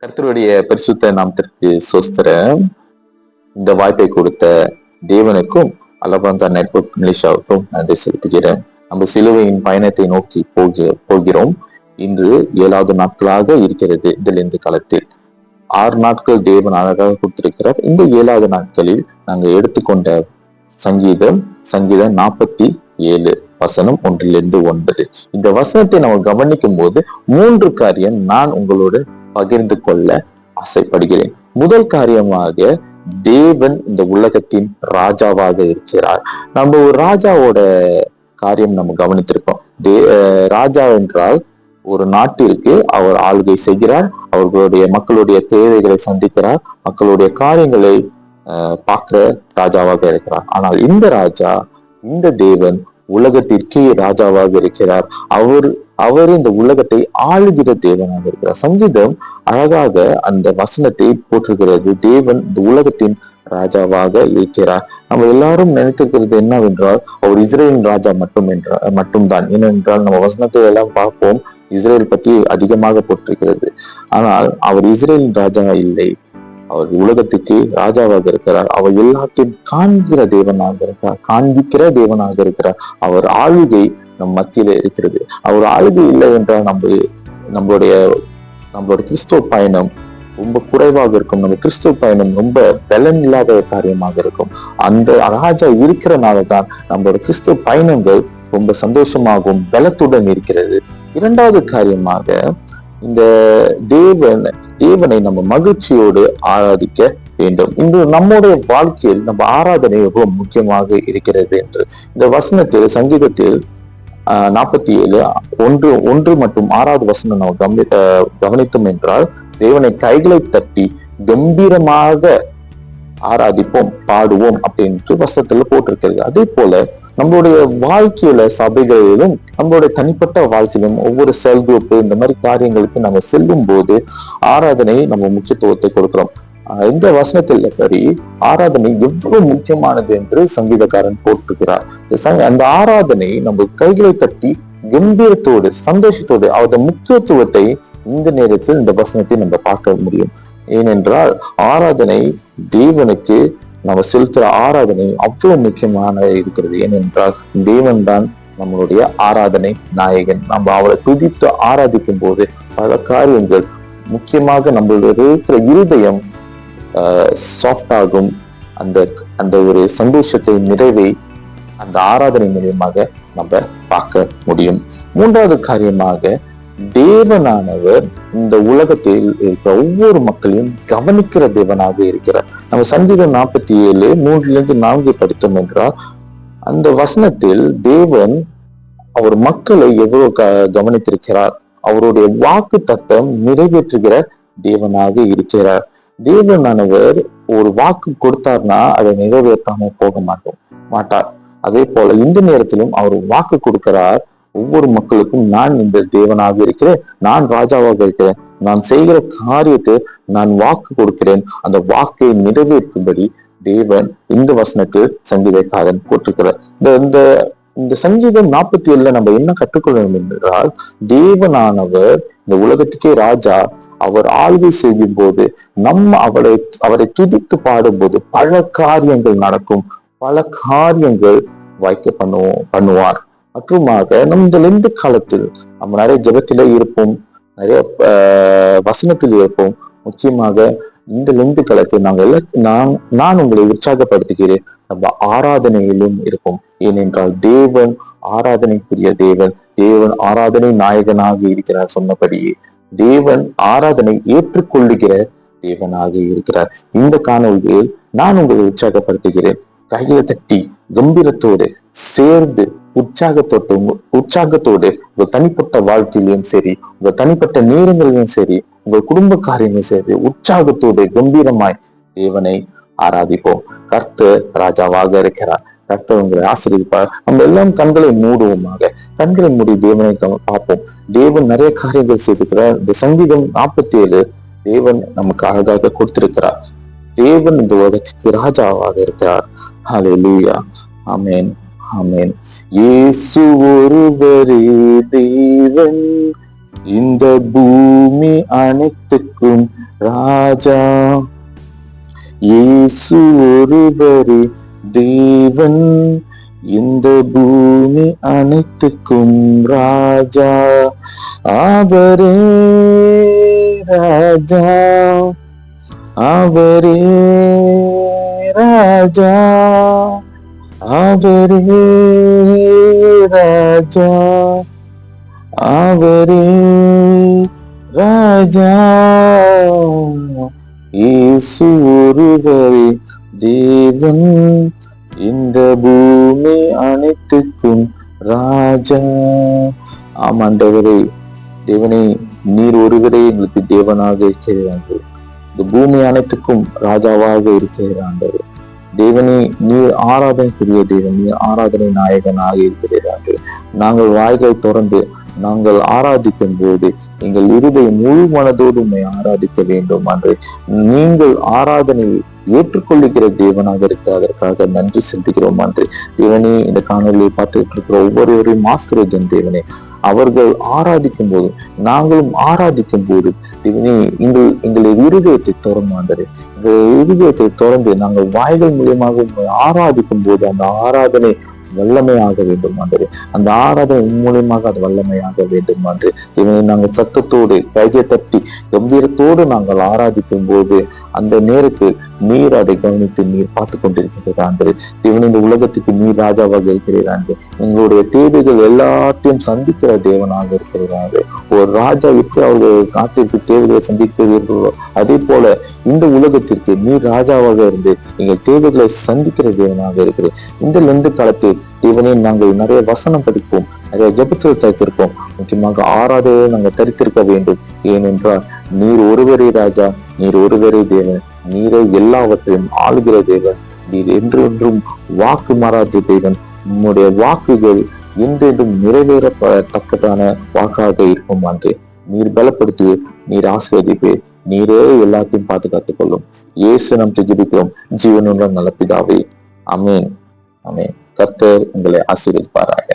கர்த்தருடைய பரிசுத்த நாமத்திற்கு சோஸ்திரம். இந்த வாய்ப்பை கொடுத்த தேவனுக்கும் அலபாந்தா நெட்வொர்க் நிலிஷாவுக்கும் நன்றி செலுத்துகிறேன். நம்ம சிலுவையின் பயணத்தை நோக்கி போகிறோம். இன்று 7வது நாட்களாக இருக்கிறது. இதிலிருந்து காலத்தில் 6 நாட்கள் தேவன் அழகாக கொடுத்திருக்கிறார். இந்த 7வது நாட்களில் நாங்கள் எடுத்துக்கொண்ட சங்கீதம் 47 வசனம் 1-9. இந்த வசனத்தை நம்ம கவனிக்கும் போது 3 காரியம் நான் உங்களோட பகிர்ந்து கொள்ள ஆசைப்படுகிறேன். முதல் காரியமாக, தேவன் இந்த உலகத்தின் ராஜாவாக இருக்கிறார். நம்ம ஒரு ராஜாவோட காரியம் நம்ம கவனித்திருக்கோம். ராஜா என்றால் ஒரு நாட்டிற்கு அவர் ஆளுகை செய்கிறார், அவர்களுடைய மக்களுடைய தேவைகளை சந்திக்கிறார், மக்களுடைய காரியங்களை பார்க்கிற ராஜாவாக இருக்கிறார். ஆனால் இந்த ராஜா, இந்த தேவன் உலகத்திற்கே ராஜாவாக இருக்கிறார். அவர் இந்த உலகத்தை ஆளுகிற தேவனாக இருக்கிறார். சங்கீதம் அழகாக அந்த வசனத்தை போற்றுகிறது. தேவன் இந்த உலகத்தின் ராஜாவாக இருக்கிறார். நம்ம எல்லாரும் நினைத்திருக்கிறது என்னவென்றால் அவர் இஸ்ரேலின் ராஜா மட்டும்தான். ஏனென்றால் நம்ம வசனத்தை எல்லாம் பார்ப்போம், இஸ்ரேல் பற்றி அதிகமாக போட்டிருக்கிறது. ஆனால் அவர் இஸ்ரேலின் ராஜா இல்லை, அவர் உலகத்துக்கு ராஜாவாக இருக்கிறார். அவர் எல்லாத்தையும் காண்கிற தேவனாக இருக்கிறார், காண்பிக்கிற தேவனாக இருக்கிறார். அவர் ஆளுகை நம் மத்தியில இருக்கிறது. அவர் ஆளுகை இல்லை என்றால் நம்மளுடைய கிறிஸ்துவ பயணம் ரொம்ப குறைவாக இருக்கும். நம்ம கிறிஸ்துவ பயணம் ரொம்ப பலன் இல்லாத காரியமாக இருக்கும். அந்த ராஜா இருக்கிறனாலதான் நம்மளோட கிறிஸ்துவ பயணங்கள் ரொம்ப சந்தோஷமாகவும் பலத்துடன் இருக்கிறது. 2வது காரியமாக, இந்த தேவனை நம்ம மகிழ்ச்சியோடு ஆராதிக்க வேண்டும். இன்று நம்முடைய வாழ்க்கையில் நம்ம ஆராதனை ரொம்ப முக்கியமாக இருக்கிறது என்று இந்த வசனத்தில், சங்கீதத்தில் 47:1 மற்றும் 6வது வசனம் நம்ம கவனித்தோம் என்றால், தேவனை கைகளை தட்டி கம்பீரமாக ஆராதிப்போம், பாடுவோம் அப்படின்ட்டு வசனத்துல போட்டிருக்கிறது. அதே போல நம்மளுடைய வாழ்க்கையில, சபைகளிலும் நம்மளுடைய தனிப்பட்ட வாழ்க்கையிலும் ஒவ்வொரு செல் குரூப் இந்த மாதிரி காரியங்களுக்கு நம்ம செல்லும் போது ஆராதனை நம்ம முக்கியத்துவத்தை கொடுக்கிறோம். இந்த வசனத்தில் படி ஆராதனை எவ்வளவு முக்கியமானது என்று சங்கீதக்காரன் போட்டிருக்கிறார். அந்த ஆராதனை நம்ம கைகளை தட்டி கம்பீரத்தோடு, சந்தோஷத்தோடு, அவரது முக்கியத்துவத்தை இந்த நேரத்தில் இந்த வசனத்தை நம்ம பார்க்க முடியும். ஏனென்றால் ஆராதனை, தேவனுக்கு நம்ம செலுத்துற ஆராதனை அவ்வளவு முக்கியமான இருக்கிறது. ஏனென்றால் தேவன் தான் நம்மளுடைய ஆராதனை நாயகன். நம்ம அவரை துதித்து ஆராதிக்கும் போது பல காரியங்கள், முக்கியமாக நம்மளுடைய இருக்கிற இருதயம் சாஃப்ட் ஆகும். அந்த ஒரு சந்தோஷத்தை, நிறைவை அந்த ஆராதனை மூலியமாக நம்ம பார்க்க முடியும். 3வது காரியமாக, தேவனானவர் இந்த உலகத்தில் இருக்கிற ஒவ்வொரு மக்களையும் கவனிக்கிற தேவனாக இருக்கிறார். நம்ம சங்கீதம் 47:3-4 படித்தோம் என்றால், அந்த வசனத்தில் தேவன் அவர் மக்களை எவ்வளவு கவனித்திருக்கிறார், அவருடைய வாக்கு தத்தம் நிறைவேற்றுகிற தேவனாக இருக்கிறார். தேவனானவர் ஒரு வாக்கு கொடுத்தார்னா அதை நிறைவேற்றாம போக மாட்டார். அதே போல இந்த நேரத்திலும் அவர் வாக்கு கொடுக்கிறார். ஒவ்வொரு மக்களுக்கும் நான் இந்த தேவனாக இருக்கிறேன், நான் ராஜாவாக இருக்கிறேன், நான் செய்கிற காரியத்தை நான் வாக்கு கொடுக்கிறேன், அந்த வாக்கை நிறைவேற்றும்படி தேவன் இந்த வசனத்தில் சங்கீதக்காரன் போட்டிருக்கிறார். இந்த சங்கீதம் 47 நம்ம என்ன கற்றுக்கொள்ளணும் என்றால், தேவனானவர் இந்த உலகத்துக்கே ராஜா. அவர் ஆளுகை செய்யும் போது அவரை துதித்து பாடும்போது பல காரியங்கள் நடக்கும், பல காரியங்கள் பண்ணுவார். மற்றுமாக இந்த லெந்து காலத்தில் நம்ம நிறைய ஜெபத்திலே இருப்போம், நிறைய வசனத்தில் இருப்போம். முக்கியமாக இந்த லெந்து காலத்தில் நான் உங்களை உற்சாகப்படுத்துகிறேன், நம்ம ஆராதனையிலும் இருப்போம். ஏனென்றால் தேவன் ஆராதனைக்குரிய தேவன் ஆராதனை நாயகனாக இருக்கிறார். சொன்னபடியே தேவன் ஆராதனை ஏற்றுக்கொள்ளுகிற தேவனாக இருக்கிறார். இந்த காணொலியில் நான் உங்களை உற்சாகப்படுத்துகிறேன். கையில தட்டி கம்பீரத்தோடு சேர்ந்து உற்சாகத்தோடு உங்க தனிப்பட்ட வாழ்க்கையிலும் சரி, உங்க தனிப்பட்ட நேரங்களிலும் சரி, உங்கள் குடும்ப காரியங்களும் சரி, உற்சாகத்தோடு கம்பீரமாய் தேவனை ஆராதிப்போம். கர்த்தர் ராஜாவாக இருக்கிறார். கர்த்தர் உங்களை ஆசீர்வதிப்பார். நம்ம எல்லாம் கண்களை மூடுவோமாக. கண்களை மூடி தேவனை பார்ப்போம். தேவன் நிறைய காரியங்கள் செய்திருக்கிறார். இந்த சங்கீதம் 47 தேவன் நமக்கு அழகாக கொடுத்திருக்கிறார். தேவன் இந்த உலகத்துக்கு ராஜாவாக இருக்கிறார். ஹல்லேலூயா, ஆமென், ஆமென். இயேசு ஒருவரே தேவன், இந்த பூமி அனைத்துக்கும் ராஜா. இயேசு ஒருவரே தேவன், இந்த பூமி அனைத்துக்கும் ராஜா. அவரே ராஜா, அவரே ராஜா, அவரே ராஜா, அவரே ராஜா. இயேசு ஒருவரே தேவன், இந்த பூமி அனைத்துக்கும் ராஜா. ஆமாண்டவரே, தேவனே, நீர் ஒருவரே எங்களுக்கு தேவனாக இருக்கிறார்கள். இந்த பூமி அனைத்துக்கும் ராஜாவாக இருக்கிறார்கள். தேவனே, நீர் ஆராதனைக்குரிய தேவன், நீர் ஆராதனை நாயகனாக இருக்கிறார்கள். நாங்கள் வாய்கள் திறந்து நாங்கள் ஆராதிக்கும் போது எங்கள் இருதயம் முழு மனதோடு உண்மை ஆராதிக்க வேண்டும் என்று நீங்கள் ஆராதனை ஏற்றுக்கொள்ளுகிற தேவனாக இருக்க அதற்காக நன்றி செலுத்துகிறோம் என்று. தேவனே, இந்த காணொலியை பார்த்துட்டு இருக்கிற ஒவ்வொருவரையும் ஆசீர்வதியும் தேவனே. அவர்கள் ஆராதிக்கும் போது நாங்களும் ஆராதிக்கும் போது தேவனே, எங்களை இருதயத்தை திறமாண்டது, எங்கள் இருதயத்தை திறந்து நாங்கள் வாய்கள் மூலியமாக ஆராதிக்கும் போது அந்த ஆராதனை வல்லமையாக வேண்டும் ஆண்டரே. அந்த ஆராதனை மூலியமாக அது வல்லமையாக வேண்டும் என்று இவனை நாங்கள் சத்தத்தோடு கையை தட்டி கம்பீரத்தோடு நாங்கள் ஆராதிக்கும் போது அந்த நேரத்தில் நீர் அதை கவனித்து நீர் பார்த்து கொண்டிருக்கிறார் ஆண்டரே. இவன் இந்த உலகத்துக்கு நீர் ராஜாவாக இருக்கிறார். எங்களுடைய தேவைகள் எல்லாத்தையும் சந்திக்கிற தேவனாக இருக்கிறார். ஒரு ராஜா எப்படி அவர்கள் நாட்டிற்கு தேவைகளை சந்திக்கிறீர்களோ அதே போல இந்த உலகத்திற்கு நீர் ராஜாவாக இருந்து எங்கள் தேவைகளை சந்திக்கிற தேவனாக இருக்கிறேன். இந்த லெந்து காலத்தில் தேவனே, நாங்கள் நிறைய வசனம் படிப்போம், நிறைய ஜெபத்தில் தரித்திருப்போம். முக்கியமாக ஆராதனையை நாங்கள் தரித்திருக்க வேண்டும். ஏனென்றால் நீர் ஒருவரே ராஜா, நீர் ஒருவரே தேவன், நீரே எல்லாவற்றையும் ஆளுகிற தேவன், நீர் என்றென்றும் வாக்கு மாறாத தேவன். உம்முடைய வாக்குகள் என்றென்றும் நிறைவேறத்தக்கதான வாக்காக இருக்கும் என்று நீர் பலப்படுத்தி நீர் ஆசீர்வதிப்பு, நீரே எல்லாத்தையும் பாதுகாத்துக் கொள்ளும். இயேசு நாம் ஜெபிக்கிறோம் ஜீவனுள்ள நல்ல பிதாவே. ஆமென், ஆமென். கர்த்தர் உங்களை ஆசீர்வதிப்பாராக.